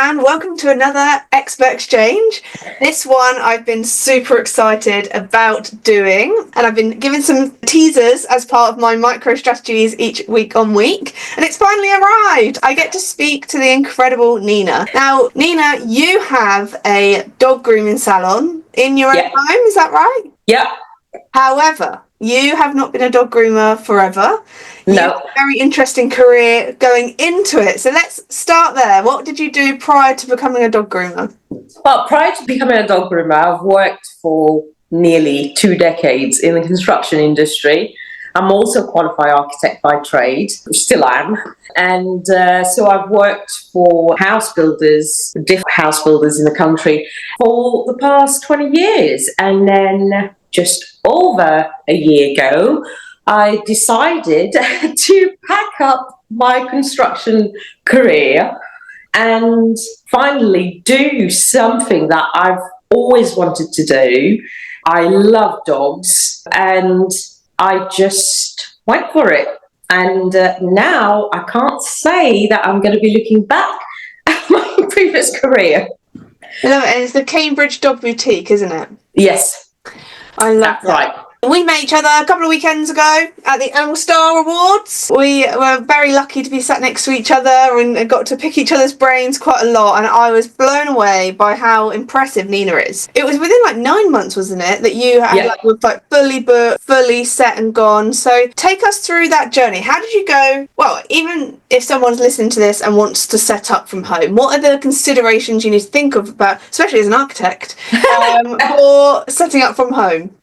and welcome to another Expert Exchange. This one I've been super excited about doing, and I've been given some teasers as part of my micro strategies each week on week, and it's finally arrived. I get to speak to the incredible Nina. Now, Nina, you have a dog grooming salon in your own home, is that right? Yeah. However, you have not been a dog groomer forever. No. You have a very interesting career going into it. So let's start there. What did you do prior to becoming a dog groomer? Well, prior to becoming a dog groomer, I've worked for nearly 2 decades in the construction industry. I'm also a qualified architect by trade, still am. And so I've worked for house builders, different house builders in the country for the past 20 years. And then just over a year ago, I decided to pack up my construction career and finally do something that I've always wanted to do. I love dogs and I just went for it. And now I can't say that I'm going to be looking back at my previous career. I love it. And it's the Cambridge Dog Boutique, isn't it? Yes. I love that. Right. We met each other a couple of weekends ago at the Elle Star Awards. We were very lucky to be sat next to each other and got to pick each other's brains quite a lot, and I was blown away by how impressive Nina is. It was within like 9 months, wasn't it, that you had were fully booked, fully set and gone. So take us through that journey. How did you go? Well, even if someone's listening to this and wants to set up from home, what are the considerations you need to think of about, especially as an architect, for setting up from home?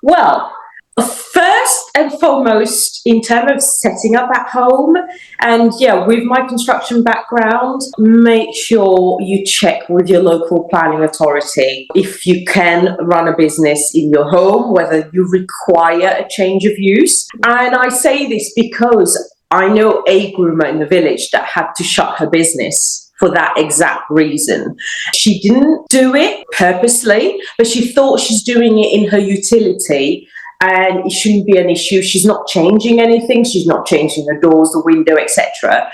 Well, first and foremost, in terms of setting up at home, and with my construction background, make sure you check with your local planning authority if you can run a business in your home, whether you require a change of use. And I say this because I know a groomer in the village that had to shut her business for that exact reason. She didn't do it purposely, but she thought she's doing it in her utility and it shouldn't be an issue. She's not changing anything. She's not changing the doors, the window, etc.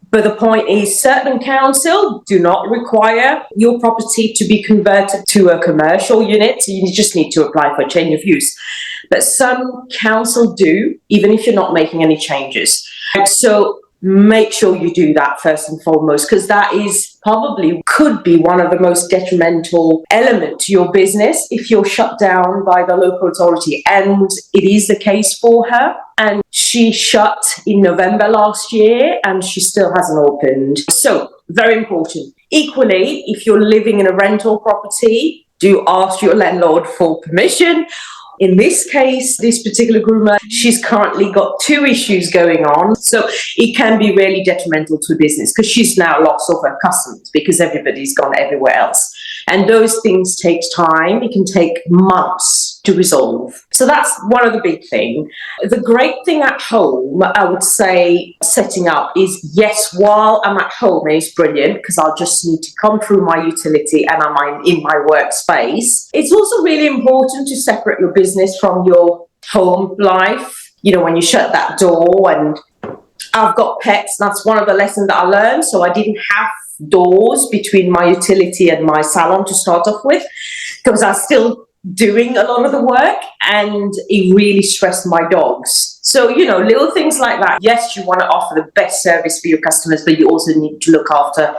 But the point is, certain council do not require your property to be converted to a commercial unit. So you just need to apply for a change of use. But some council do, even if you're not making any changes. So make sure you do that first and foremost, because that is probably could be one of the most detrimental elements to your business if you're shut down by the local authority. And it is the case for her. And she shut in November last year and she still hasn't opened. So very important. Equally, if you're living in a rental property, do ask your landlord for permission. In this case, this particular groomer, she's currently got 2 issues going on. So it can be really detrimental to business because she's now lost all her customers because everybody's gone everywhere else. And those things take time. It can take months to resolve. So that's one of the big things. The great thing at home, I would say, setting up is, yes, while I'm at home, it's brilliant because I'll just need to come through my utility and I'm in my workspace. It's also really important to separate your business from your home life. You know, when you shut that door, and I've got pets, that's one of the lessons that I learned. So I didn't have doors between my utility and my salon to start off with because I was still doing a lot of the work and it really stressed my dogs. So, you know, little things like that. Yes, you want to offer the best service for your customers, but you also need to look after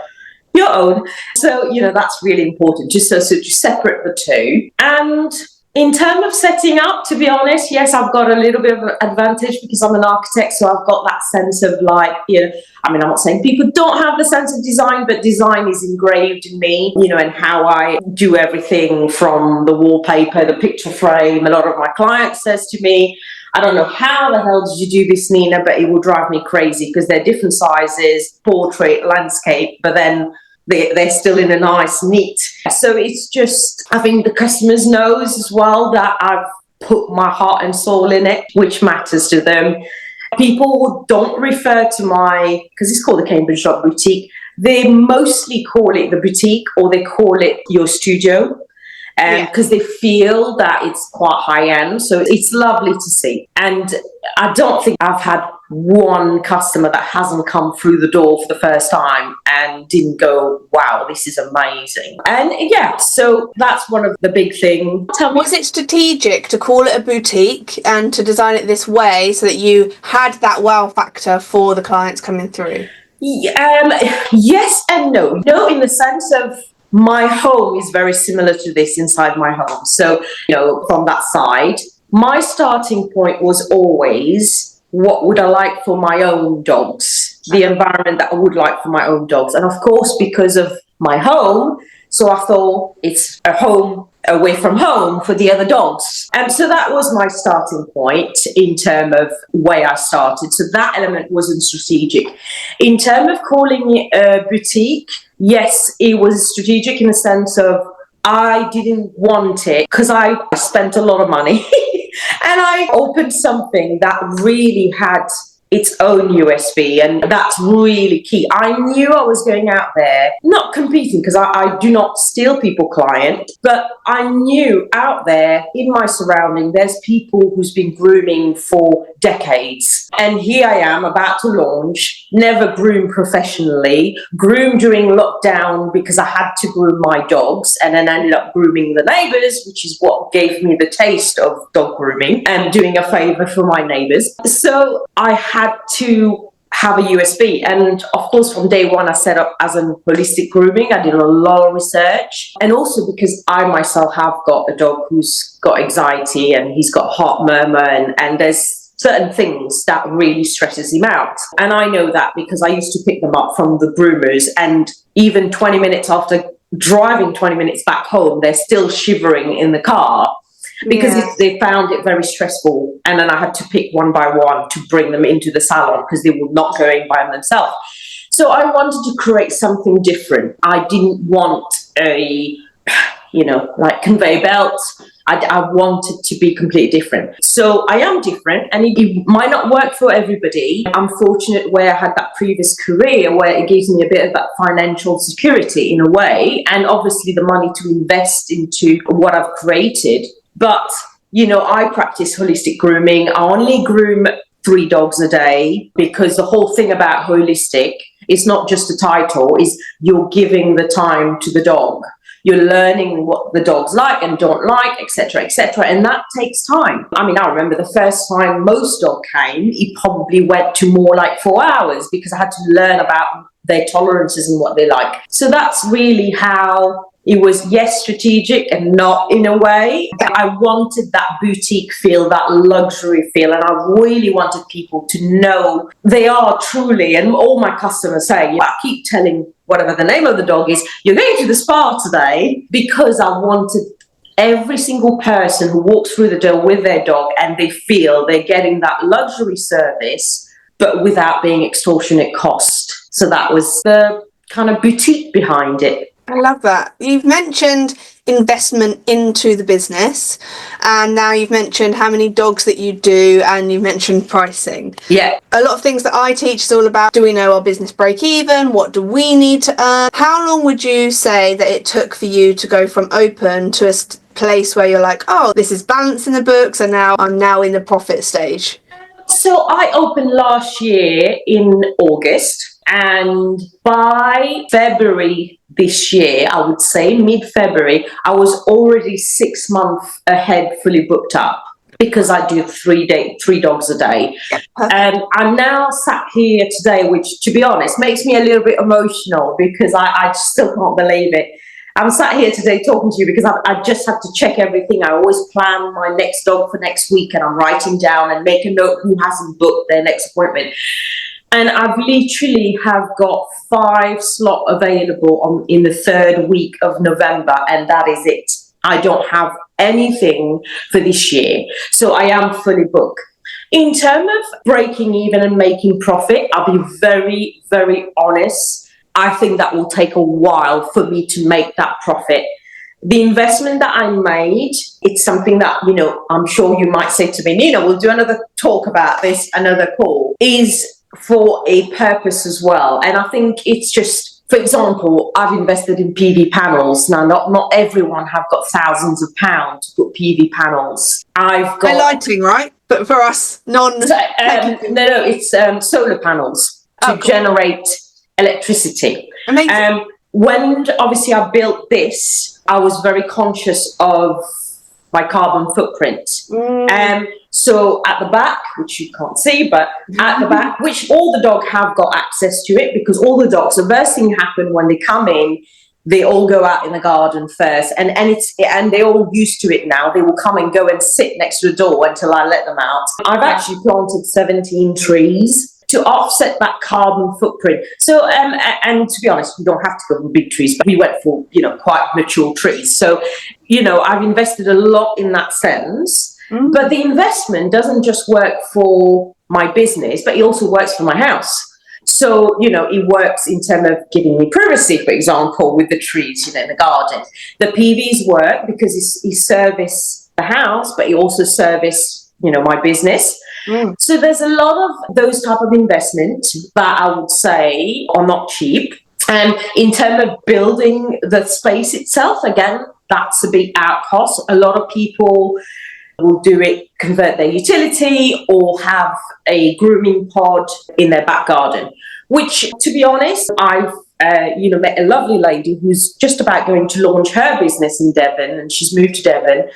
your own. So, you know, that's really important, just so to separate the two. And in terms of setting up, to be honest, yes, I've got a little bit of an advantage because I'm an architect, so I've got that sense of like, you know, I mean, I'm not saying people don't have the sense of design, but design is engraved in me, you know, and how I do everything from the wallpaper, the picture frame. A lot of my clients says to me, I don't know how the hell did you do this, Nina, but it will drive me crazy because they're different sizes, portrait, landscape, but then they're still in a nice, neat. So it's just, I think the customers knows as well that I've put my heart and soul in it, which matters to them. People don't refer to because it's called the Cambridge Dog Boutique, they mostly call it the boutique or they call it your studio because they feel that it's quite high end. So it's lovely to see. And I don't think I've had one customer that hasn't come through the door for the first time and didn't go, wow, this is amazing. And yeah, so that's one of the big things. Was it strategic to call it a boutique and to design it this way so that you had that wow factor for the clients coming through? Yes and no. No, in the sense of my home is very similar to this inside my home. So, from that side, my starting point was always, what would I like for my own dogs? The environment that I would like for my own dogs. And of course, because of my home, so I thought it's a home away from home for the other dogs. And so that was my starting point in terms of where I started. So that element wasn't strategic. In terms of calling it a boutique, yes, it was strategic in the sense of I didn't want it because I spent a lot of money and I opened something that really had its own USP, and that's really key. I knew I was going out there, not competing, because I do not steal people client, but I knew out there in my surrounding, there's people who's been grooming for decades. And here I am about to launch, never groomed professionally, groomed during lockdown because I had to groom my dogs, and then ended up grooming the neighbors, which is what gave me the taste of dog grooming and doing a favor for my neighbors. So I had to have a USP. And of course, from day one, I set up as a holistic grooming. I did a lot of research. And also because I myself have got a dog who's got anxiety and he's got heart murmur, and there's certain things that really stresses him out. And I know that because I used to pick them up from the groomers, and even 20 minutes after driving 20 minutes back home, they're still shivering in the car because they found it very stressful. And then I had to pick one by one to bring them into the salon because they were not going by themselves. So I wanted to create something different. I didn't want a, like conveyor belt. I wanted to be completely different. So I am different, and it might not work for everybody. I'm fortunate where I had that previous career where it gives me a bit of that financial security in a way, and obviously the money to invest into what I've created. But, I practice holistic grooming. I only groom 3 dogs a day because the whole thing about holistic is not just a title, is you're giving the time to the dog. You're learning what the dogs like and don't like, etc., etc. And that takes time. I mean, I remember the first time most dog came, it probably went to more like 4 hours because I had to learn about their tolerances and what they like. So that's really how it was, yes, strategic and not in a way. I wanted that boutique feel, that luxury feel, and I really wanted people to know they are truly, and all my customers say, I keep telling whatever the name of the dog is, you're going to the spa today, because I wanted every single person who walks through the door with their dog and they feel they're getting that luxury service, but without being extortionate cost. So that was the kind of boutique behind it. I love that. You've mentioned investment into the business, and now you've mentioned how many dogs that you do, and you've mentioned pricing. Yeah. A lot of things that I teach is all about, do we know our business break even? What do we need to earn? How long would you say that it took for you to go from open to a place where you're like, oh, this is balance in the books, and now I'm in the profit stage? So I opened last year in August, and by February this year, I would say mid-February, I was already 6 months ahead, fully booked up, because I do 3 dogs a day. And I'm now sat here today, which, to be honest, makes me a little bit emotional because I still can't believe it. I'm sat here today talking to you because I just have to check everything. I always plan my next dog for next week, and I'm writing down and make a note who hasn't booked their next appointment. And I've literally have got 5 slots available in the 3rd week of November, and that is it. I don't have anything for this year. So I am fully booked. In terms of breaking even and making profit, I'll be very, very honest. I think that will take a while for me to make that profit. The investment that I made, it's something that, I'm sure you might say to me, Nina, we'll do another talk about this, another call, is for a purpose as well. And I think it's just, for example, I've invested in PV panels. Now, not everyone have got thousands of pounds to put PV panels. I've got lighting, right? But for us, No, it's solar panels to generate electricity. Amazing. When obviously I built this, I was very conscious of my carbon footprint. So at the back, which you can't see, but at the back, which all the dogs have got access to it, because all the dogs, the first thing happen when they come in, they all go out in the garden first, and they're all used to it now. They will come and go and sit next to the door until I let them out. I've actually planted 17 trees to offset that carbon footprint. So, and to be honest, we don't have to go for big trees, but we went for, quite mature trees. So, I've invested a lot in that sense. But the investment doesn't just work for my business, but it also works for my house. So, it works in terms of giving me privacy, for example, with the trees, in the garden. The PVs work because it service the house, but it also service, my business. So there's a lot of those type of investment that I would say are not cheap. And in terms of building the space itself, again, that's a big out cost. A lot of people will do it, convert their utility or have a grooming pod in their back garden, which, to be honest, I've met a lovely lady who's just about going to launch her business in Devon, and she's moved to Devon.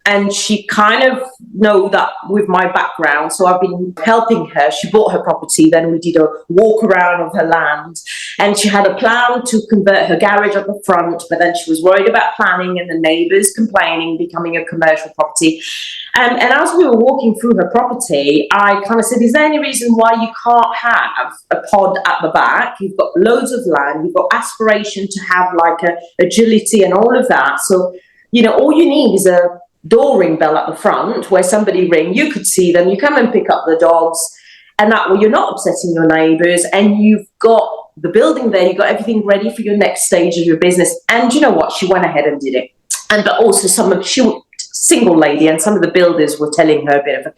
And she kind of know that with my background, so I've been helping her. She bought her property, then we did a walk around of her land, and she had a plan to convert her garage at the front, but then she was worried about planning and the neighbours complaining, becoming a commercial property. And as we were walking through her property, I kind of said, is there any reason why you can't have a pod at the back? You've got loads of land, you've got aspiration to have like a agility and all of that. So, all you need is a door ring bell at the front where somebody ring, you could see them, you come and pick up the dogs, and that way you're not upsetting your neighbours, and you've got the building there, you've got everything ready for your next stage of your business. And you know what, she went ahead and did it. And but also single lady, and some of the builders were telling her a bit of a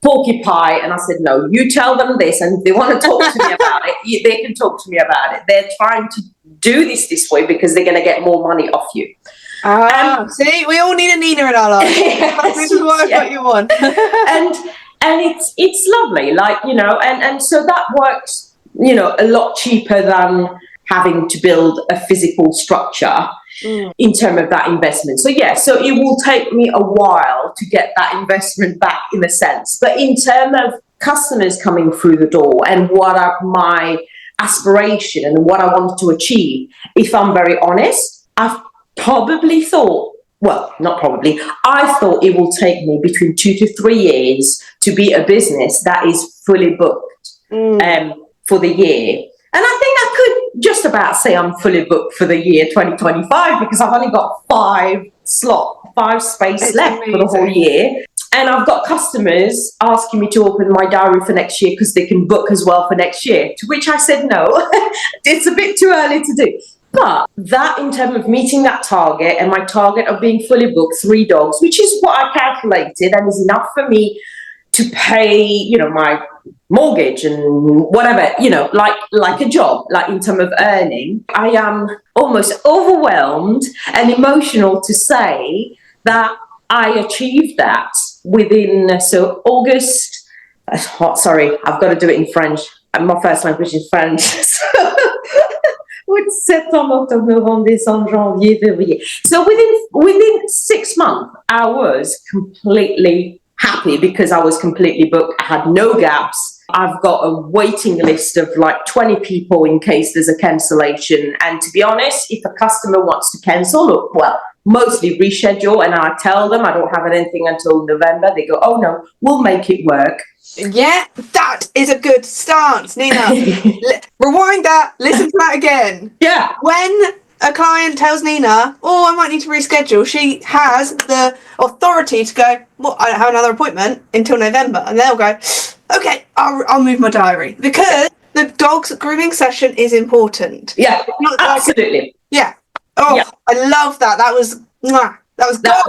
porcupine, and I said, no, you tell them this, and if they want to talk to me about it, they can talk to me about it. They're trying to do this way because they're going to get more money off you. See, we all need a Nina in our lives. Yes, this is what you want. and it's lovely, and so that works, a lot cheaper than having to build a physical structure in terms of that investment. So it will take me a while to get that investment back in a sense. But in terms of customers coming through the door and what are my aspiration and what I wanted to achieve, if I'm very honest, I've probably thought, I thought it will take me between 2 to 3 years to be a business that is fully booked for the year. And I think I could just about say I'm fully booked for the year 2025 because I've only got 5 space left for the whole year. And I've got customers asking me to open my diary for next year because they can book as well for next year, to which I said no, it's a bit too early to do. But that, in terms of meeting that target and my target of being fully booked, 3 dogs, which is what I calculated and is enough for me to pay, my mortgage and whatever, like a job, like in terms of earning, I am almost overwhelmed and emotional to say that I achieved that within, August, sorry, I've got to do it in French. My first language is French. Septembre, octobre, novembre, décembre, janvier, février. So within 6 months, I was completely happy because I was completely booked. I had no gaps. I've got a waiting list of like 20 people in case there's a cancellation. And to be honest, if a customer wants to cancel, mostly reschedule, and I tell them I don't have anything until November, they go, oh no, we'll make it work. Yeah, that is a good stance, Nina. Rewind that, listen to that again. Yeah. When a client tells Nina, I might need to reschedule, she has the authority to go, I don't have another appointment until November. And they'll go, okay, I'll move my diary. Because the dog's grooming session is important. Yeah, absolutely. Yeah. I love that. That was good.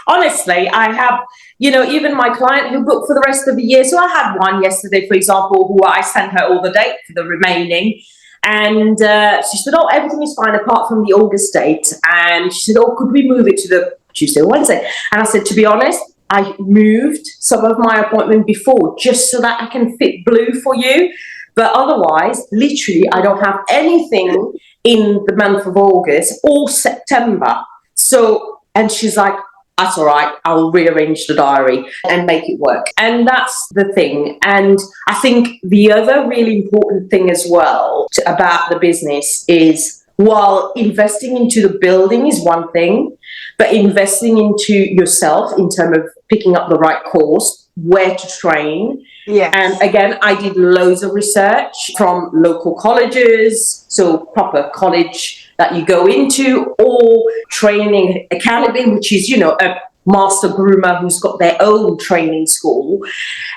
Honestly, I have, even my client who booked for the rest of the year. So I had one yesterday, for example, who I sent her all the date for the remaining. And she said, everything is fine apart from the August date. And she said, could we move it to the Tuesday or Wednesday? And I said, to be honest, I moved some of my appointment before just so that I can fit blue for you. But otherwise, literally, I don't have anything in the month of August or September. So, and she's like, that's all right, I'll rearrange the diary and make it work. And that's the thing. And I think the other really important thing as well about the business is, while investing into the building is one thing, but investing into yourself in terms of picking up the right course, where to train. Yes. And again, I did loads of research from local colleges, so proper college that you go into, or training academy, which is, a master groomer who's got their own training school.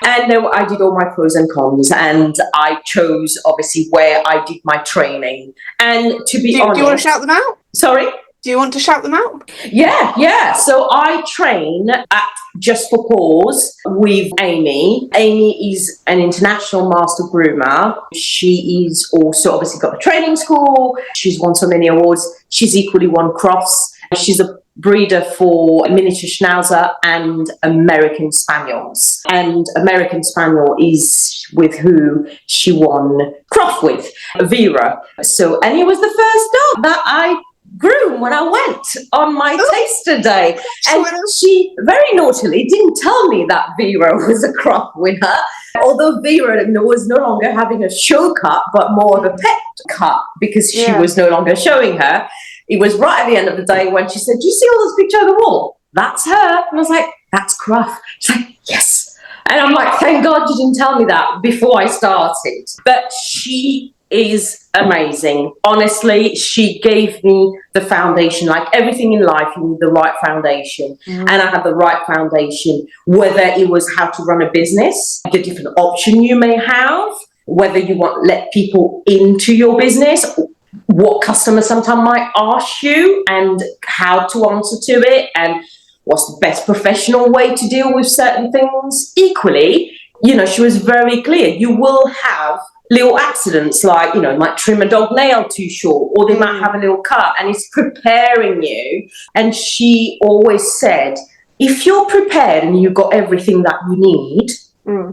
And then I did all my pros and cons, and I chose obviously where I did my training. And to be honest, do you want to shout them out? Sorry? Do you want to shout them out? Yeah. So I train at Just for Paws with Amy. Amy is an international master groomer. She is also obviously got a training school. She's won so many awards. She's equally won Crofts. She's a breeder for miniature schnauzer and American Spaniels. And American Spaniel is with who she won Croft with, Vera. So, and it was the first dog that I groom when I went on my taster day. And she very naughtily didn't tell me that Vera was a crop winner, although Vera was no longer having a show cut, but more of a pet cut, because she was no longer showing her. It was right at the end of the day when she said, do you see all those pictures on the wall? That's her. And I was like, that's Cruff. She's like, yes. And I'm like, thank God you didn't tell me that before I started. But she is amazing. Honestly, she gave me the foundation. Like everything in life, you need the right foundation. And I had the right foundation, whether it was how to run a business, the different option you may have, whether you want to let people into your business, what customers sometimes might ask you and how to answer to it, and what's the best professional way to deal with certain things. Equally, she was very clear. You will have little accidents, like, might trim a dog nail too short, or they might have a little cut, and it's preparing you. And she always said, if you're prepared and you've got everything that you need,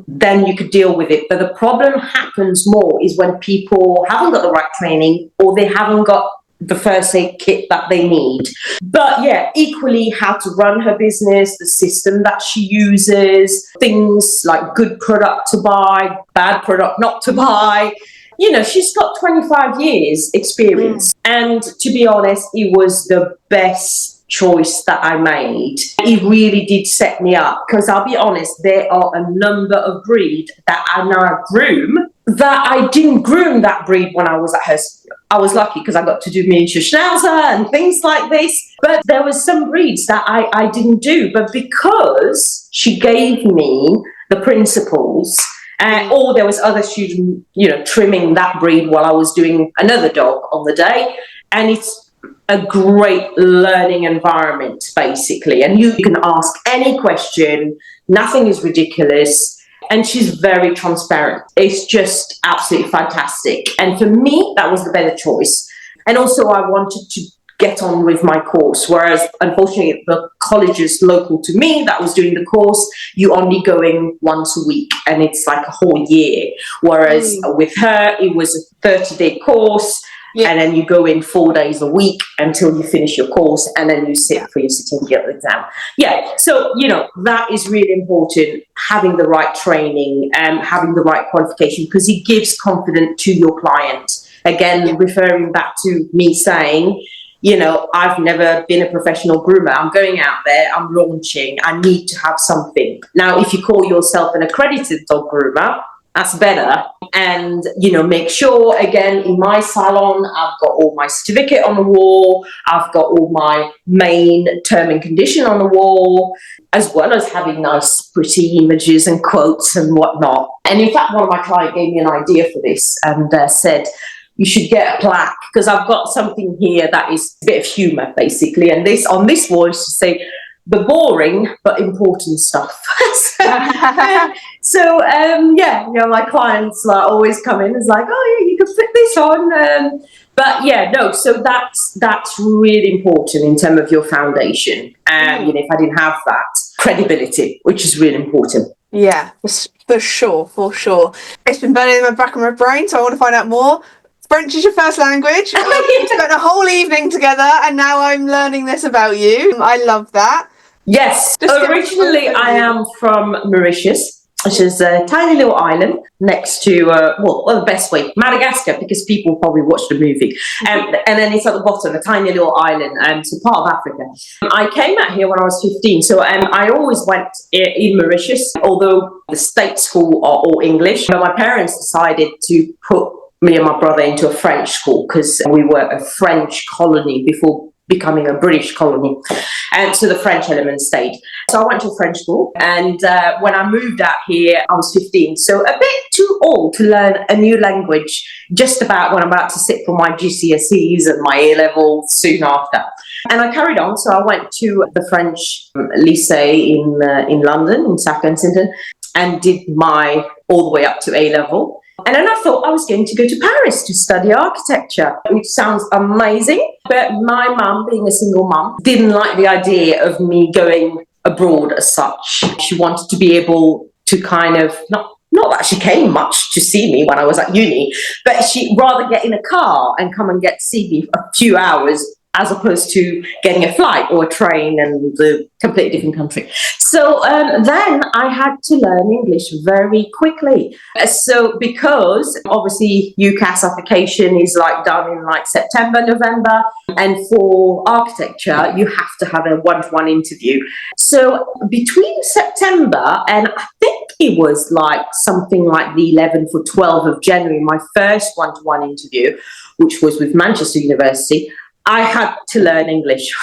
then you could deal with it. But the problem happens more is when people haven't got the right training, or they haven't got the first aid kit that they need. But yeah, equally how to run her business, the system that she uses, things like good product to buy, bad product not to buy. She's got 25 years experience. And to be honest, it was the best choice that I made. It really did set me up, because I'll be honest, there are a number of breeds that I now groom that I didn't groom that breed when I was at her. I was lucky because I got to do miniature schnauzer and things like this. But there was some breeds that I didn't do. But because she gave me the principles, or there was other students, trimming that breed while I was doing another dog on the day. And it's a great learning environment, basically. And you can ask any question. Nothing is ridiculous. And she's very transparent. It's just absolutely fantastic. And for me, that was the better choice. And also, I wanted to get on with my course, whereas unfortunately the colleges local to me that was doing the course, you only going once a week, and it's like a whole year. Whereas with her, it was a 30-day course. And then you go in 4 days a week until you finish your course, and then you sit for your certificate exam. So, that is really important, having the right training and having the right qualification, because it gives confidence to your client. Again, referring back to me saying, I've never been a professional groomer. I'm going out there, I'm launching, I need to have something. Now, if you call yourself an accredited dog groomer, that's better. And, make sure, again, in my salon, I've got all my certificate on the wall. I've got all my main term and condition on the wall, as well as having nice, pretty images and quotes and whatnot. And in fact, one of my clients gave me an idea for this and said, you should get a plaque, because I've got something here that is a bit of humour, basically. And on this wall, it should say, the boring but important stuff. So my clients always come in. It's like, oh yeah, you can fit this on. So that's really important in terms of your foundation. If I didn't have that, credibility, which is really important. Yeah, for sure, for sure. It's been burning in the back of my brain, so I want to find out more. French is your first language. We spent a whole evening together, and now I'm learning this about you. I love that. Yes, originally I am from Mauritius, which is a tiny little island next to, the best way, Madagascar, because people probably watched the movie. And then it's at the bottom, a tiny little island, so part of Africa. I came out here when I was 15, so I always went in Mauritius, although the state school are all English. But my parents decided to put me and my brother into a French school because we were a French colony before becoming a British colony, and so the French element stayed. So I went to French school, and when I moved out here, I was 15, so a bit too old to learn a new language, just about when I'm about to sit for my GCSEs and my A-level soon after. And I carried on, so I went to the French lycée in London, in South Kensington, and did my all the way up to A-level. And then I thought I was going to go to Paris to study architecture, which sounds amazing. But my mum, being a single mum, didn't like the idea of me going abroad as such. She wanted to be able to kind of, not that she came much to see me when I was at uni, but she'd rather get in a car and come and get to see me for a few hours as opposed to getting a flight or a train and a completely different country. So then I had to learn English very quickly. So because obviously UCAS application is like done in like September, November, and for architecture, you have to have a one-to-one interview. So between September and I think it was like something like the 11th or 12th of January, my first one-to-one interview, which was with Manchester University, I had to learn English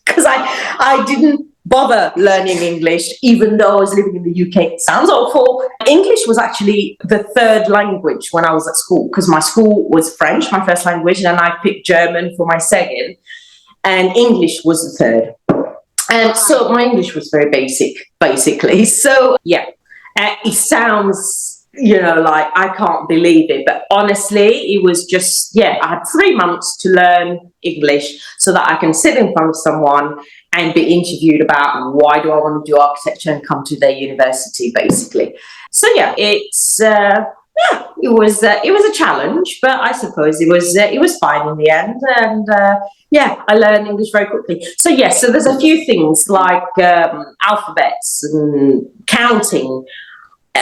because I didn't bother learning English, even though I was living in the UK. It sounds awful. English was actually the third language when I was at school, because my school was French, my first language, and then I picked German for my second, and English was the third. And so my English was very basic, basically. So, yeah, it sounds, like I can't believe it. But honestly, it was just, I had 3 months to learn English so that I can sit in front of someone and be interviewed about why do I want to do architecture and come to their university, basically. So, it was a challenge, but I suppose it was fine in the end. And I learned English very quickly. So, so there's a few things like alphabets and counting,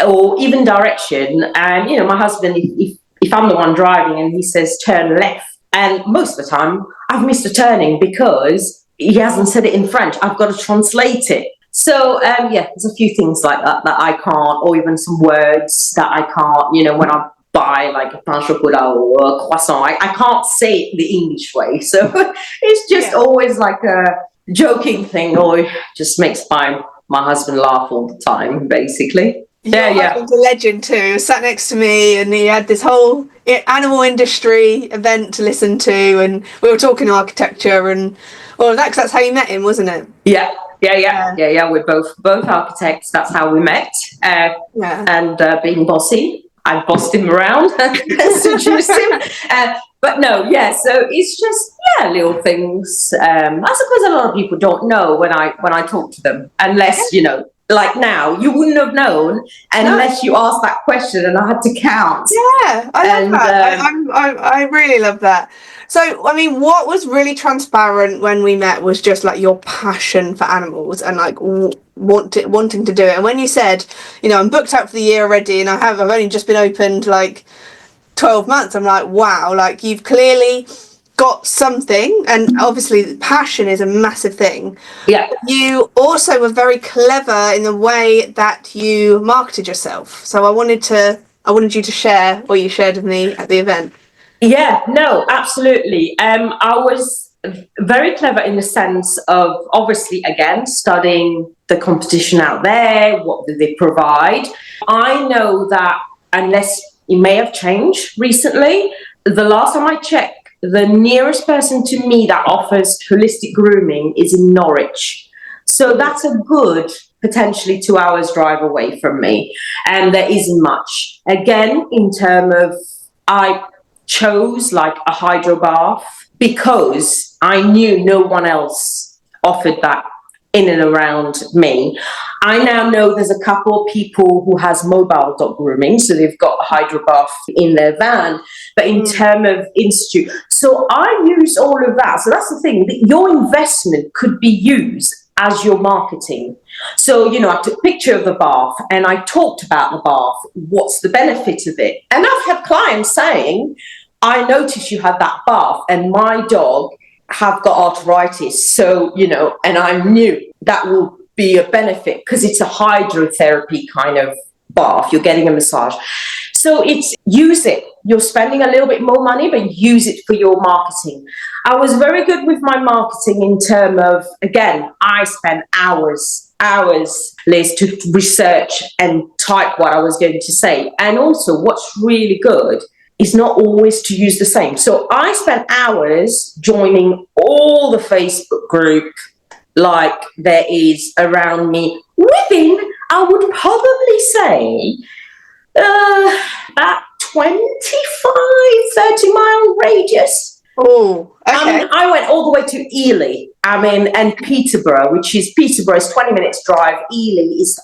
or even direction. And my husband, if I'm the one driving and he says turn left, and most of the time I've missed a turning because he hasn't said it in French, I've got to translate it. So there's a few things like that I can't, or even some words that I can't. When I buy like a pain chocolat or a croissant, I can't say it the English way. So it's just always like a joking thing, or it just makes my husband laugh all the time, basically. Husband's a legend too. Sat next to me, and he had this whole animal industry event to listen to, and we were talking architecture and all of that, because that's how you met him, wasn't it? Yeah. We're both architects. That's how we met. And being bossy, I bossed him around and seduced him. But no, so it's just little things. I suppose a lot of people don't know when I talk to them, unless like now, you wouldn't have known unless you asked that question and I had to count. Yeah, I love that. I really love that. So, I mean, what was really transparent when we met was just like your passion for animals and like wanting to do it. And when you said, I'm booked out for the year already, and I've only just been opened like 12 months, I'm like, wow, like you've clearly got something, and obviously passion is a massive thing. You also were very clever in the way that you marketed yourself, so I wanted you to share what you shared with me at the event. Absolutely. I was very clever in the sense of, obviously, again, studying the competition out there, what do they provide. I know that, unless it may have changed recently, the last time I checked, the nearest person to me that offers holistic grooming is in Norwich. So that's a good, potentially 2 hours drive away from me. And there isn't much. Again, in terms of, I chose like a hydro bath because I knew no one else offered that in and around me. I now know there's a couple of people who has mobile dog grooming, so they've got a hydro bath in their van, but in terms of institute. So I use all of that. So that's the thing, that your investment could be used as your marketing. So, I took a picture of the bath and I talked about the bath. What's the benefit of it? And I've had clients saying, I noticed you had that bath and my dog have got arthritis. So, and I knew that will be a benefit because it's a hydrotherapy kind of bath. You're getting a massage. So use it. You're spending a little bit more money, but use it for your marketing. I was very good with my marketing in terms of, again, I spent hours, Liz, to research and type what I was going to say. And also what's really good is not always to use the same. So I spent hours joining all the Facebook group like there is around me within, I would probably say, about 25, 30-mile radius. Oh, okay. I went all the way to Ely, and Peterborough, which is 20 minutes drive. Ely is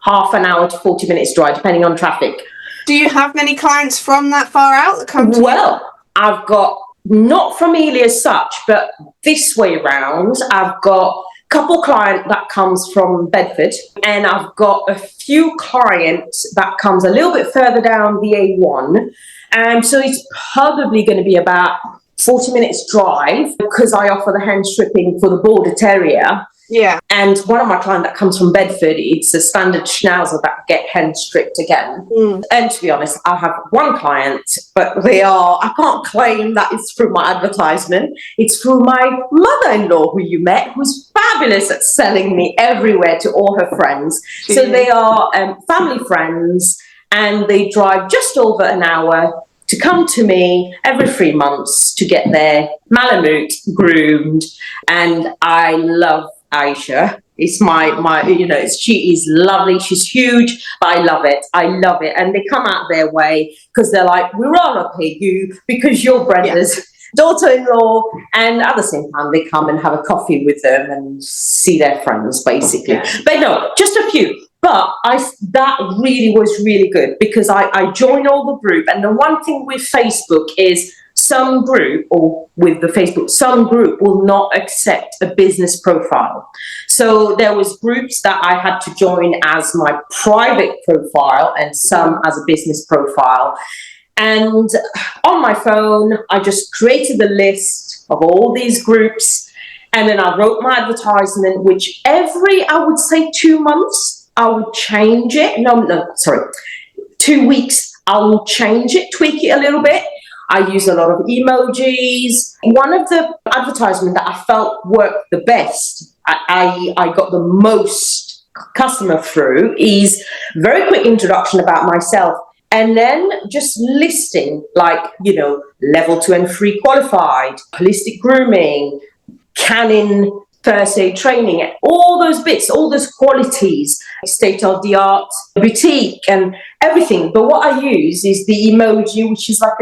half an hour to 40 minutes drive, depending on traffic. Do you have many clients from that far out that come to you? Well, I've got, not from Ely as such, but this way around, I've got a couple clients that comes from Bedford, and I've got a few clients that comes a little bit further down the A1. So it's probably going to be about 40 minutes drive because I offer the hand stripping for the border terrier. Yeah. And one of my clients that comes from Bedford, it's a standard schnauzer that get hand stripped again. And to be honest, I have one client, but I can't claim that it's through my advertisement. It's through my mother-in-law who you met, who's fabulous at selling me everywhere to all her friends. Jeez. So they are family friends, and they drive just over an hour to come to me every 3 months to get their Malamute groomed. And I love Aisha. It's she is lovely. She's huge, but I love it. And they come out their way because they're like, we're all up here, you, because you're brother's daughter-in-law. And at the same time, they come and have a coffee with them and see their friends, basically. Yeah. But no, just a few. But that really was really good because I joined all the group. And the one thing with Facebook is some group will not accept a business profile. So there was groups that I had to join as my private profile and some as a business profile. And on my phone, I just created a list of all these groups. And then I wrote my advertisement, which I would say 2 months, I would change it. 2 weeks, I will change it, tweak it a little bit. I use a lot of emojis. One of the advertisements that I felt worked the best, I got the most customer through, is very quick introduction about myself. And then just listing level 2 and 3 qualified, holistic grooming, Canine first aid training, all those bits, all those qualities, state-of-the-art boutique and everything. But what I use is the emoji, which is like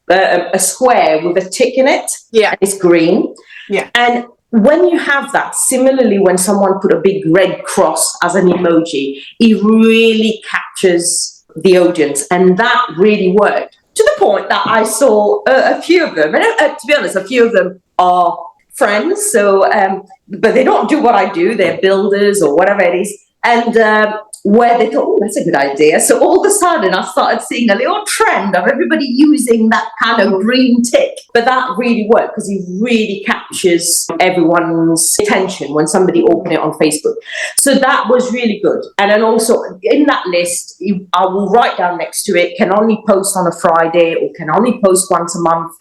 a square with a tick in it. Yeah. It's green. Yeah. And when you have that, similarly, when someone put a big red cross as an emoji, it really captures the audience. And that really worked to the point that I saw a few of them. And to be honest, a few of them are friends. So, but they don't do what I do. They're builders or whatever it is. And where they thought, oh, that's a good idea. So all of a sudden, I started seeing a little trend of everybody using that kind of green tick. But that really worked because it really captures everyone's attention when somebody opened it on Facebook. So that was really good. And then also in that list, I will write down next to it, can only post on a Friday or can only post once a month.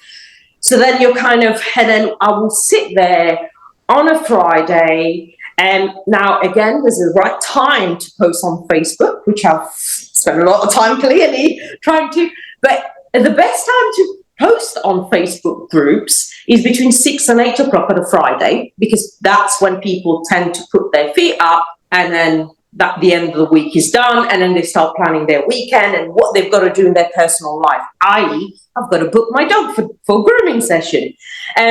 So then you're and then I will sit there on a Friday. And now, again, there's the right time to post on Facebook, which I've spent a lot of time clearly trying to. But the best time to post on Facebook groups is between 6 and 8 o'clock on a Friday, because that's when people tend to put their feet up, and then that the end of the week is done, and then they start planning their weekend and what they've got to do in their personal life, i.e. I've got to book my dog for a grooming session.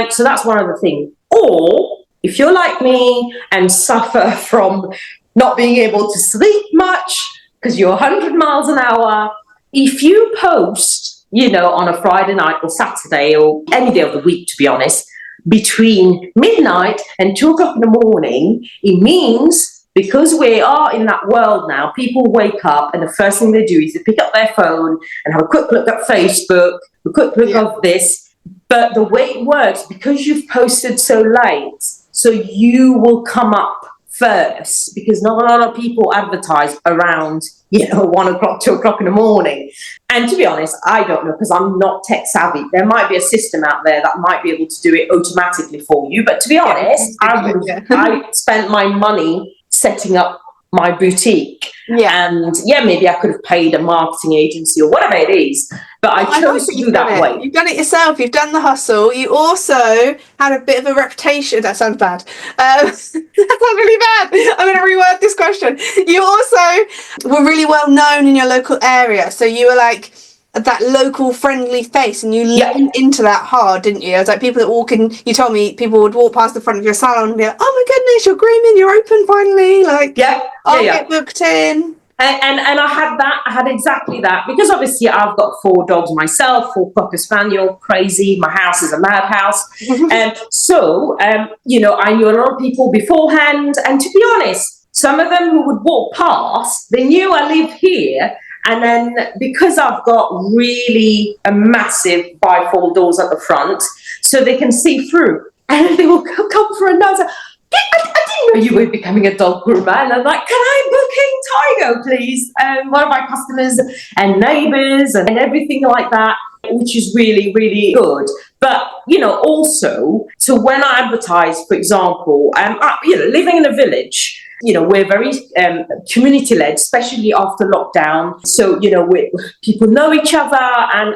So that's one of the things. Or if you're like me and suffer from not being able to sleep much because you're 100 miles an hour, if you post, on a Friday night or Saturday or any day of the week, to be honest, between midnight and 2 o'clock in the morning, it means, because we are in that world now, people wake up and the first thing they do is they pick up their phone and have a quick look at Facebook, a quick look of this. But the way it works, because you've posted so late, so you will come up first, because not a lot of people advertise around 1 o'clock, 2 o'clock in the morning. And to be honest, I don't know, because I'm not tech savvy. There might be a system out there that might be able to do it automatically for you, but to be honest, I spent my money setting up my boutique, and maybe I could have paid a marketing agency or whatever it is, but I chose to do that way. You've done it yourself. You've done the hustle. You also had a bit of a reputation. That sounds bad. That sounds really bad. I'm going to reword this question. You also were really well known in your local area, so you were like that local friendly face, and you leaned into that hard, didn't you? I was like, people that walk in, you told me people would walk past the front of your salon and be like, oh my goodness, you're grooming, you're open finally, like I'll get booked in. And I had exactly that, because obviously I've got 4 dogs myself, 4 Cocker Spaniel, crazy, my house is a madhouse. And so I knew a lot of people beforehand, and to be honest, some of them who would walk past, they knew I live here. And then because I've got really a massive bifold doors at the front, so they can see through, and they will come for a nose. I didn't know you were becoming a dog groomer. And I'm like, can I book in Tygo, please? One of my customers and neighbours and everything like that, which is really, really good. But, also, so when I advertise, for example, living in a village, we're very community-led, especially after lockdown. So, people know each other. And,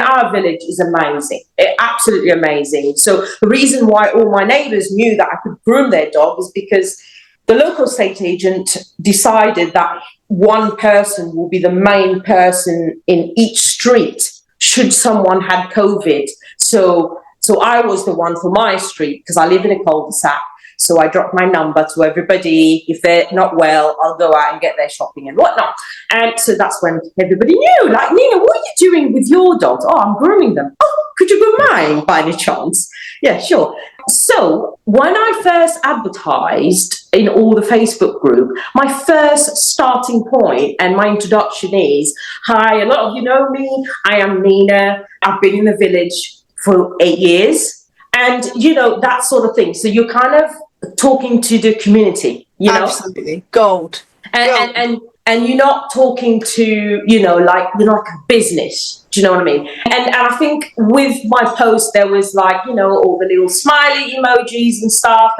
our village is amazing. Absolutely amazing. So the reason why all my neighbours knew that I could groom their dog is because the local estate agent decided that one person will be the main person in each street should someone had COVID. So I was the one for my street, because I live in a cul-de-sac. So I dropped my number to everybody. If they're not well, I'll go out and get their shopping and whatnot. And so that's when everybody knew, like, Nina, what are you doing with your dogs? Oh, I'm grooming them. Oh, could you groom mine by any chance? Yeah, sure. So when I first advertised in all the Facebook group, my first starting point and my introduction is, hi, a lot of you know me. I am Nina. I've been in the village for 8 years. And, that sort of thing. So you're kind of talking to the community, Absolutely. Gold. And you're not talking to, like a business. Do you know what I mean? And I think with my post, there was like, all the little smiley emojis and stuff.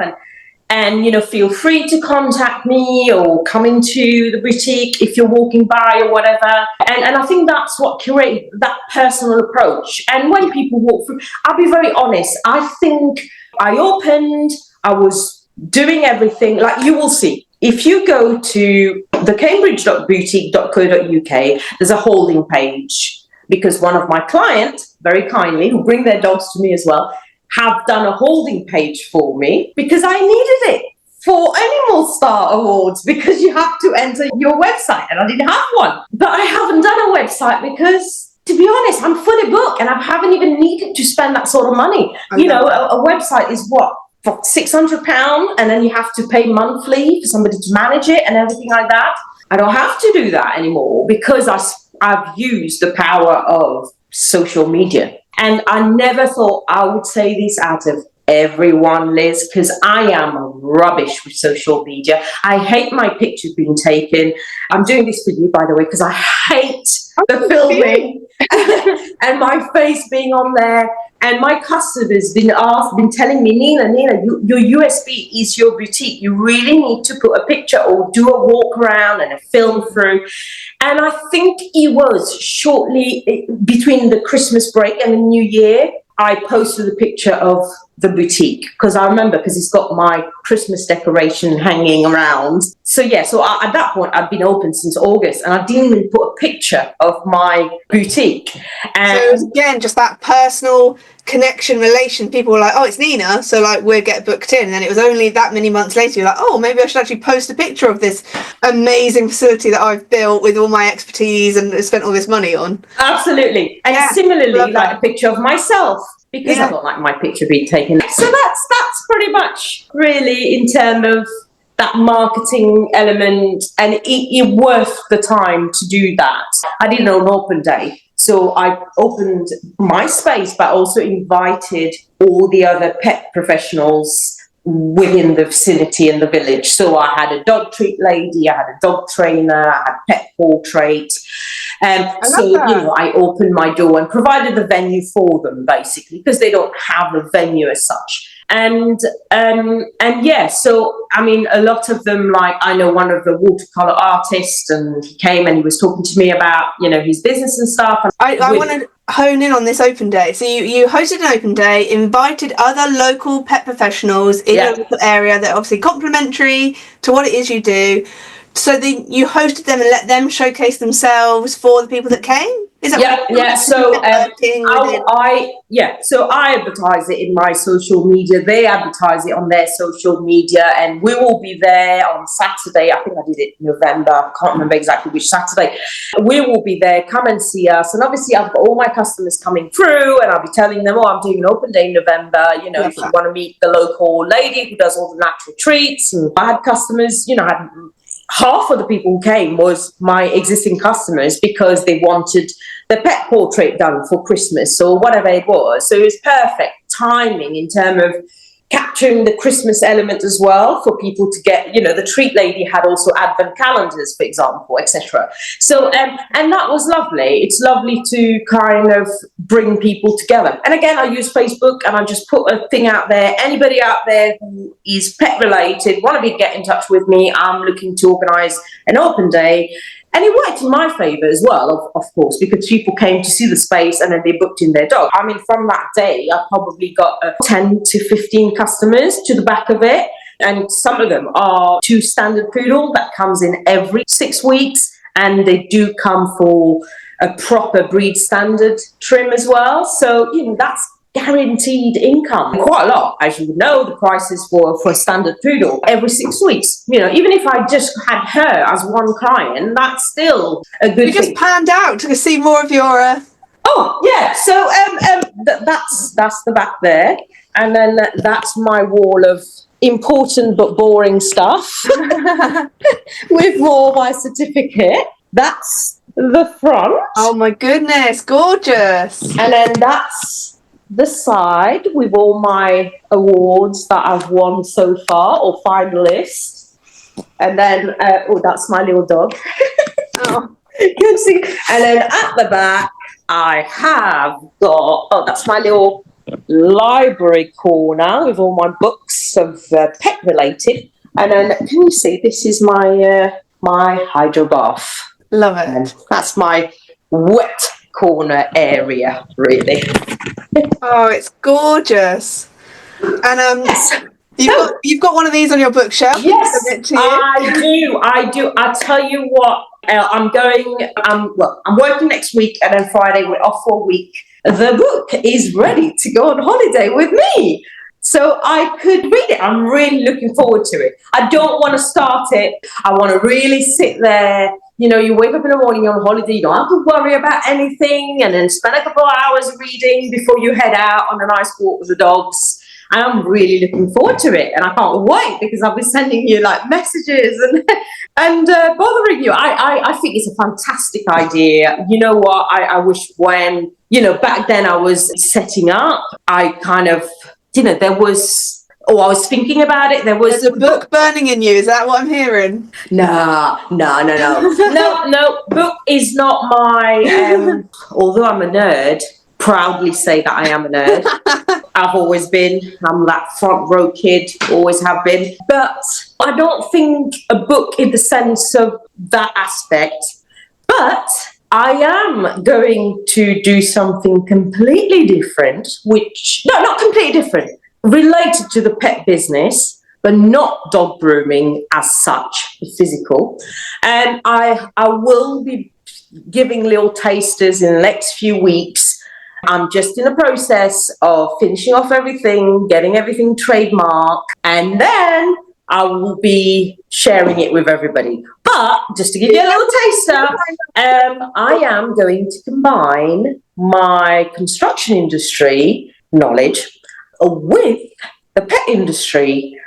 And feel free to contact me or come into the boutique if you're walking by or whatever. And I think that's what curated that personal approach. And when people walk through, I'll be very honest, I think I was doing everything, like you will see. If you go to the cambridge.boutique.co.uk, there's a holding page, because one of my clients, very kindly, who bring their dogs to me as well, have done a holding page for me, because I needed it for Animal Star Awards, because you have to enter your website, and I didn't have one. But I haven't done a website because, to be honest, I'm fully booked and I haven't even needed to spend that sort of money. A website is what? For £600, and then you have to pay monthly for somebody to manage it and everything like that. I don't have to do that anymore, because I've used the power of social media. And I never thought I would say this out of everyone, Liz, because I am rubbish with social media. I hate my pictures being taken. I'm doing this for you, by the way, because I hate the filming and my face being on there. And my customers been telling me, Nina, your USP is your boutique. You really need to put a picture or do a walk around and a film through. And I think it was shortly between the Christmas break and the New Year, I posted a picture of the boutique, because I remember, because it's got my Christmas decoration hanging around. So yeah, so at that point I'd been open since August, and I didn't even put a picture of my boutique. And so it was, again, just that personal connection, relation. People were like, oh, it's Nina, so like we'll get booked in. And then it was only that many months later you're like, oh, maybe I should actually post a picture of this amazing facility that I've built with all my expertise and spent all this money on. Absolutely. And similarly, like a picture of myself, because I don't like my picture being taken. So that's pretty much really in terms of that marketing element, and it worth the time to do that. I did an open day, so I opened my space, but also invited all the other pet professionals within the vicinity and the village. So I had a dog treat lady, I had a dog trainer, I had pet portrait. So, you know, I opened my door and provided the venue for them, basically, because they don't have a venue as such. And yeah, so, I mean, a lot of them, like, I know one of the watercolor artists, and he came and he was talking to me about, you know, his business and stuff. And I want to hone in on this open day. So you hosted an open day, invited other local pet professionals in a local area that are obviously complementary to what it is you do. So you hosted them and let them showcase themselves for the people that came? Is that So I advertise it in my social media. They advertise it on their social media, and we will be there on Saturday. I think I did it in November. I can't remember exactly which Saturday. We will be there. Come and see us. And obviously, I've got all my customers coming through, and I'll be telling them, I'm doing an open day in November. You know, if you want to meet the local lady who does all the natural treats. And I had customers, you know, half of the people who came was my existing customers because they wanted the pet portrait done for Christmas or whatever it was. So it was perfect timing in terms of capturing the Christmas element as well, for people to get, you know, the treat lady had also advent calendars, for example, etc. So, and that was lovely. It's lovely to kind of bring people together. And again, I use Facebook, and I just put a thing out there. Anybody out there who is pet related, want to get in touch with me, I'm looking to organise an open day. And it worked in my favour as well, of course, because people came to see the space and then they booked in their dog. I mean, from that day, I probably got 10 to 15 customers to the back of it. And some of them are 2 standard poodle that comes in every 6 weeks. And they do come for a proper breed standard trim as well. So, you know, that's guaranteed income. Quite a lot, as you know, the prices for a standard poodle every 6 weeks. You know, even if I just had her as one client, that's still a good thing. You just panned out to see more of your... Oh, yeah. So that's the back there. And then that's my wall of important but boring stuff with more of my certificate. That's the front. Oh, my goodness. Gorgeous. And then that's the side with all my awards that I've won so far, or finalists. And then, that's my little dog. Oh. You can see. And then at the back, I have got, that's my little library corner with all my books of pet related. And then, can you see, this is my hydro bath. Love it. And that's my wet corner area, really. Oh, it's gorgeous. And you've got one of these on your bookshelf. Yes, I do. I tell you what, I'm working next week, and then Friday we're off for a week. The book is ready to go on holiday with me, so I could read it. I'm really looking forward to it. I don't want to start it. I want to really sit there. You know, you wake up in the morning, you're on holiday, you don't have to worry about anything, and then spend a couple of hours reading before you head out on a nice walk with the dogs. I'm really looking forward to it, and I can't wait, because I'll be sending you like messages and bothering you. I think it's a fantastic idea. You know what? I wish when, you know, back then I was setting up, I kind of, you know, I was thinking about it. There's a book burning in you. Is that what I'm hearing? No. No. Book is not my. Although I'm a nerd, proudly say that I am a nerd. I've always been. I'm that front row kid. Always have been. But I don't think a book in the sense of that aspect. But I am going to do something completely different. Not completely different. related to the pet business, but not dog grooming as such, physical. And I will be giving little tasters in the next few weeks. I'm just in the process of finishing off everything, getting everything trademarked, and then I will be sharing it with everybody. But just to give you a little taster, I am going to combine my construction industry knowledge with the pet industry.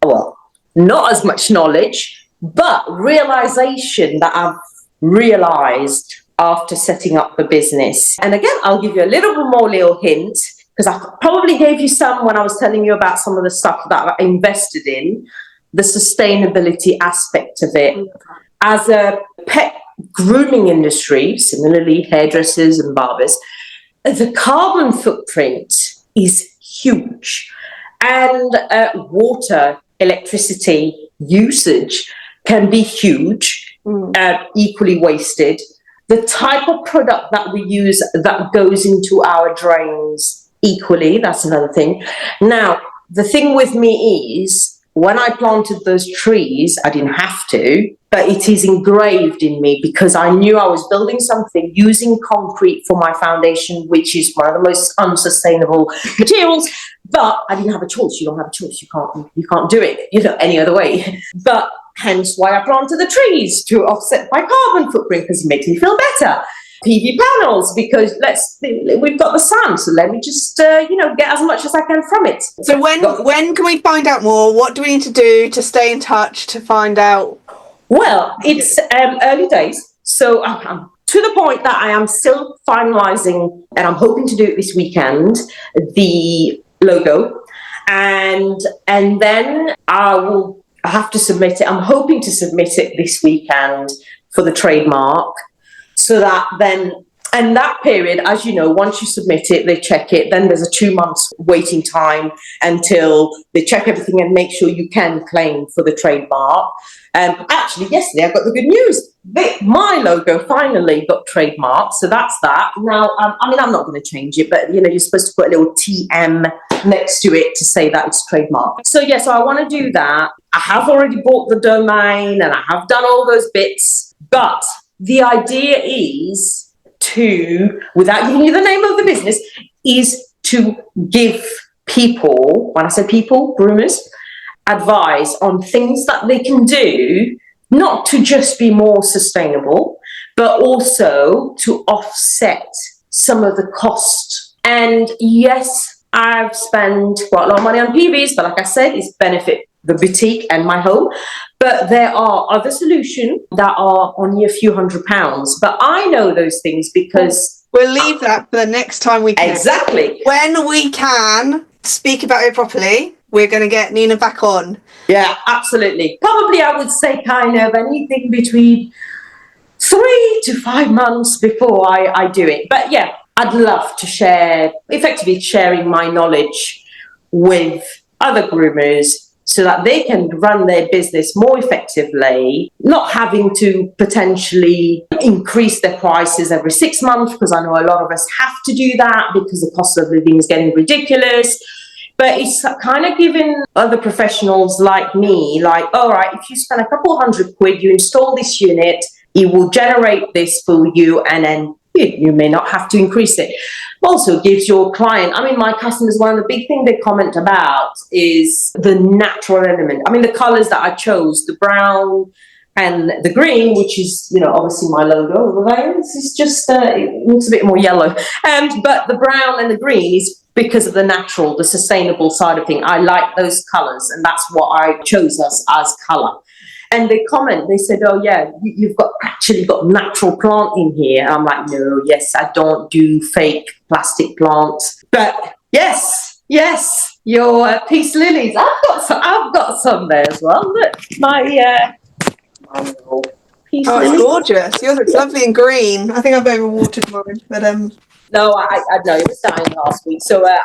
Well, not as much knowledge, but realization that I've realized after setting up the business. And again, I'll give you a little bit more little hint, because I probably gave you some when I was telling you about some of the stuff that I invested in, the sustainability aspect of it. As a pet grooming industry, similarly hairdressers and barbers, the carbon footprint is huge. And water, electricity usage can be huge, equally wasted. The type of product that we use that goes into our drains equally, that's another thing. Now, the thing with me is, when I planted those trees, I didn't have to, but it is engraved in me because I knew I was building something using concrete for my foundation, which is one of the most unsustainable materials. But I didn't have a choice. You don't have a choice. You can't do it, any other way. But hence why I planted the trees, to offset my carbon footprint, because it makes me feel better. PV panels, because we've got the sun, so let me just get as much as I can from it. So when can we find out more? What do we need to do to stay in touch to find out? Well, it's early days, so I'm to the point that I am still finalising, and I'm hoping to do it this weekend, the logo, and then I have to submit it. I'm hoping to submit it this weekend for the trademark, so that then, and that period, as you know, once you submit it, they check it, then there's a 2 months waiting time until they check everything and make sure you can claim for the trademark. Actually, yesterday I got the good news. My logo finally got trademarked, so that's that. Now, I'm not going to change it, but you're supposed to put a little TM next to it to say that it's trademarked. So so I want to do that. I have already bought the domain and I have done all those bits, but the idea is to, without giving you the name of the business, is to give people, when I say people, groomers, advice on things that they can do, not to just be more sustainable, but also to offset some of the cost. And yes, I've spent quite a lot of money on PVs, but like I said, it's benefit the boutique and my home. But there are other solutions that are only a few £100s. But I know those things because... We'll leave that for the next time we can. Exactly. When we can speak about it properly, we're going to get Nina back on. Yeah, absolutely. Probably I would say kind of anything between 3 to 5 months before I do it. But yeah, I'd love to share, effectively sharing my knowledge with other groomers, so that they can run their business more effectively, not having to potentially increase their prices every 6 months, because I know a lot of us have to do that because the cost of living is getting ridiculous. But it's kind of giving other professionals like me, all right, if you spend a couple £100, you install this unit, it will generate this for you, and then you may not have to increase it. Also gives your client, my customers, one of the big things they comment about is the natural element. The colours that I chose, the brown and the green, which is, obviously my logo over there. It's just, it looks a bit more yellow. But the brown and the green is because of the natural, the sustainable side of things. I like those colours, and that's what I chose as colour. And they comment, they said, oh yeah, you've actually got natural plant in here. I'm like, no, yes, I don't do fake plastic plants. But yes, your peace lilies, I've got some there as well. Look, my little peace lilies. It's gorgeous. Yours looks lovely and green. I think I've overwatered mine, but No, I know, it was dying last week, so I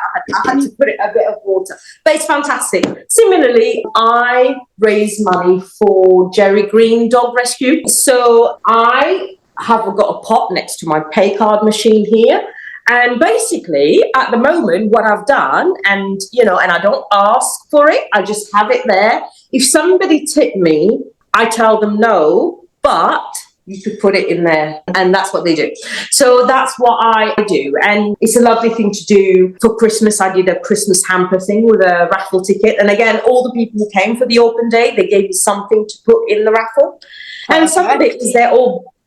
had to put it a bit of water. But it's fantastic. Similarly, I raise money for Jerry Green Dog Rescue. So I have got a pot next to my pay card machine here, And basically, at the moment, what I've done, and I don't ask for it, I just have it there. If somebody tip me, I tell them no, but you could put it in there, and that's what they do. So that's what I do, and it's a lovely thing to do. For Christmas, I did a Christmas hamper thing with a raffle ticket, and again, all the people who came for the open day, they gave me something to put in the raffle. And some of it is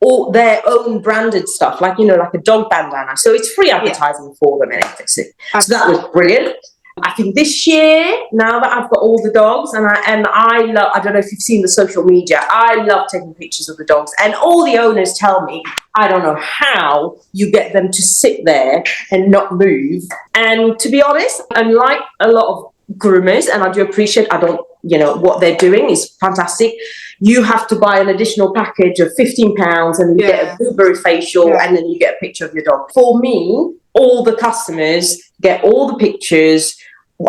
all their own branded stuff, like a dog bandana. So it's free advertising for them and everything. So that was brilliant. I think this year, now that I've got all the dogs, and I love, I don't know if you've seen the social media, I love taking pictures of the dogs, and all the owners tell me, I don't know how you get them to sit there and not move. And to be honest, unlike a lot of groomers, and I do appreciate, what they're doing is fantastic. You have to buy an additional package of £15, and you get a blueberry facial, and then you get a picture of your dog. For me, all the customers get all the pictures.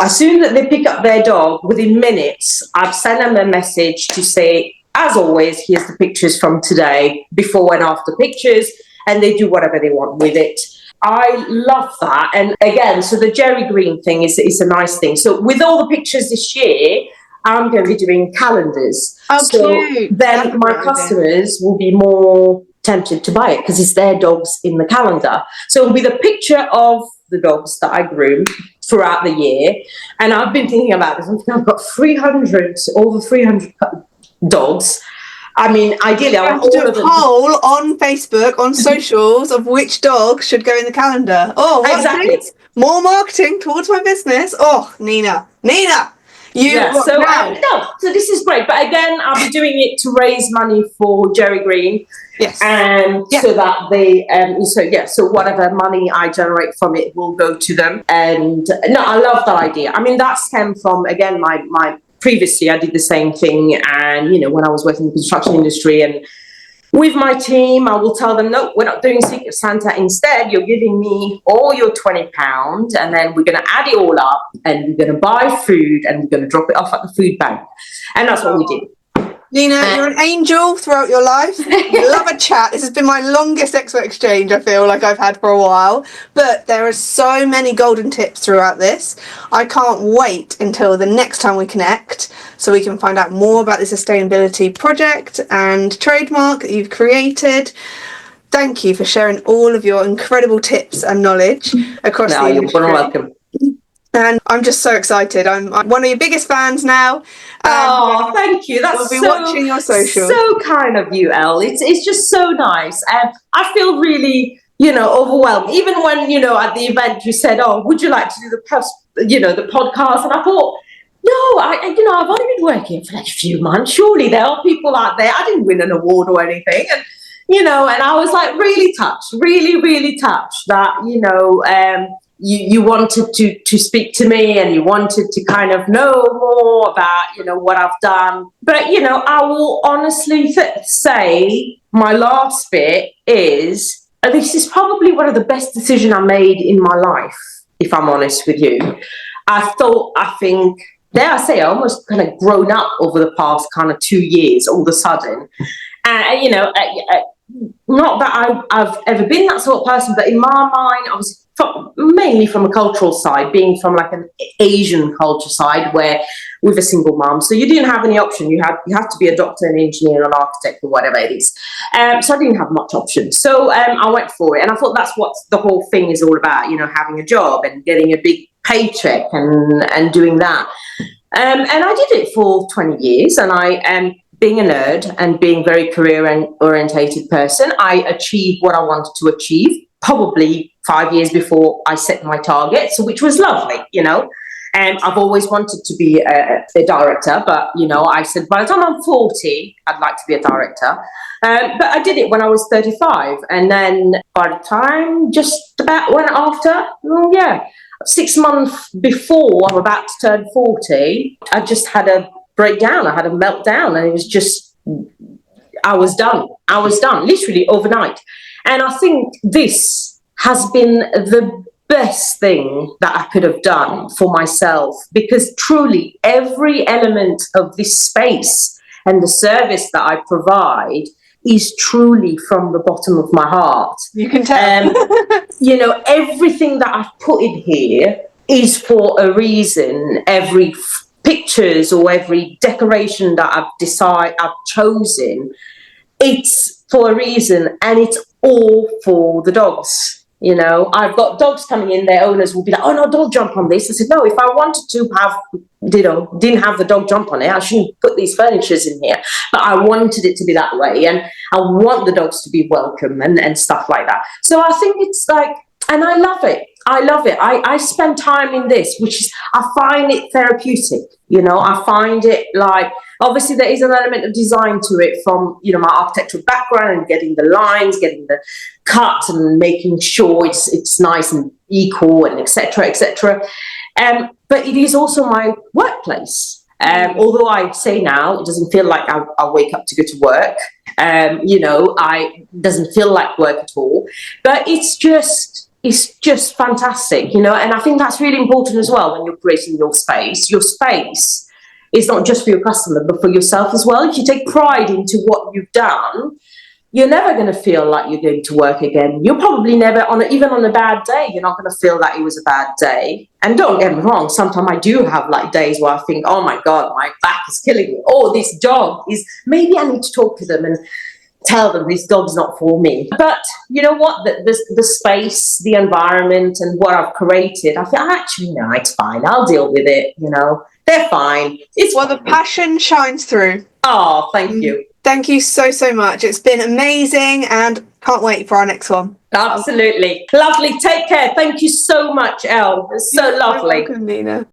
As soon as they pick up their dog, within minutes, I've sent them a message to say, as always, here's the pictures from today, before and after pictures, and they do whatever they want with it. I love that. And again, so the Jerry Green thing is a nice thing. So with all the pictures this year, I'm going to be doing calendars. Oh, so cute. Then my customers will be more tempted to buy it because it's their dogs in the calendar. So it'll be the picture of the dogs that I groom throughout the year. And I've been thinking about this. I've got over 300 dogs. I mean, ideally, I want all of them. Poll on Facebook, on socials, of which dogs should go in the calendar. Oh, what exactly. More marketing towards my business. Oh, Nina. So this is great. But again, I'll be doing it to raise money for Jerry Green. Yes. So that they, so whatever money I generate from it will go to them. And no, I love that idea. I mean, that stemmed from, again, my previously I did the same thing. And, when I was working in the construction industry, and with my team, I will tell them, no, we're not doing Secret Santa. Instead, you're giving me all your £20, and then we're going to add it all up, and we're going to buy food, and we're going to drop it off at the food bank. And that's what we did. Nina, you're an angel throughout your life. You love a chat. This has been my longest expert exchange, I feel like I've had for a while. But there are so many golden tips throughout this. I can't wait until the next time we connect so we can find out more about the sustainability project and trademark that you've created. Thank you for sharing all of your incredible tips and knowledge across the industry. You're welcome. And I'm just so excited. I'm one of your biggest fans now. Oh, thank you. We'll be watching your socials. So kind of you, Elle. It's just so nice. And I feel really, overwhelmed. Even when, at the event you said, oh, would you like to do the podcast? And I thought, no, I've only been working for like a few months. Surely there are people out there. I didn't win an award or anything. And, and I was like really touched, really, really touched that, you wanted to speak to me, and you wanted to kind of know more about, what I've done. But, I will honestly say my last bit is, this is probably one of the best decisions I made in my life, if I'm honest with you. I think, dare I say, I almost kind of grown up over the past kind of 2 years all of a sudden. Not that I've ever been that sort of person, but in my mind, I was mainly from a cultural side, being from like an Asian culture side, where with a single mom, so you didn't have any option. You have to be a doctor, an engineer, an architect, or whatever it is. So I didn't have much option. So I went for it, and I thought that's what the whole thing is all about. having a job and getting a big paycheck and doing that. And I did it for 20 years, and I being a nerd and being very career-orientated person, I achieved what I wanted to achieve, probably 5 years before I set my targets, which was lovely, And I've always wanted to be a director, but, I said, by the time I'm 40, I'd like to be a director. But I did it when I was 35. And then by the time just about went after, 6 months before I'm about to turn 40, I just had a breakdown. I had a meltdown, and it was just, I was done, literally overnight. And I think this has been the best thing that I could have done for myself, because truly every element of this space and the service that I provide is truly from the bottom of my heart. You can tell. You know, everything that I've put in here is for a reason. Every pictures or every decoration that I've chosen, it's for a reason, and it's all for the dogs. You know, I've got dogs coming in, their owners will be like, oh no, don't jump on this. I said, no, if I wanted to have, you know, didn't have the dog jump on it, I shouldn't put these furnitures in here. But I wanted it to be that way, and I want the dogs to be welcome and stuff like that. So I think it's like, and I love it. I love it. I spend time in this, which is, I find it therapeutic. You know, I find it like, obviously there is an element of design to it from, you know, my architectural background and getting the lines, getting the cut and making sure it's nice and equal and etc. etc. But it is also my workplace. Although I say now it doesn't feel like I wake up to go to work. You know, doesn't feel like work at all. But it's just fantastic, you know, and I think that's really important as well when you're creating your space. Your space is not just for your customer, but for yourself as well. If you take pride into what you've done, you're never going to feel like you're going to work again. You're probably never, even on a bad day, you're not going to feel that it was a bad day. And don't get me wrong, sometimes I do have like days where I think, oh my God, my back is killing me. Oh, this dog is, maybe I need to talk to them and tell them this dog's not for me. But you know what, the space, the environment and what I've created, I feel actually, no, it's fine. I'll deal with it, you know. They're fine. It's well, the passion shines through. Oh, thank you. Thank you so much. It's been amazing and can't wait for our next one. Absolutely. Lovely. Take care. Thank you so much, Elle. It's so lovely. You're welcome, Nina.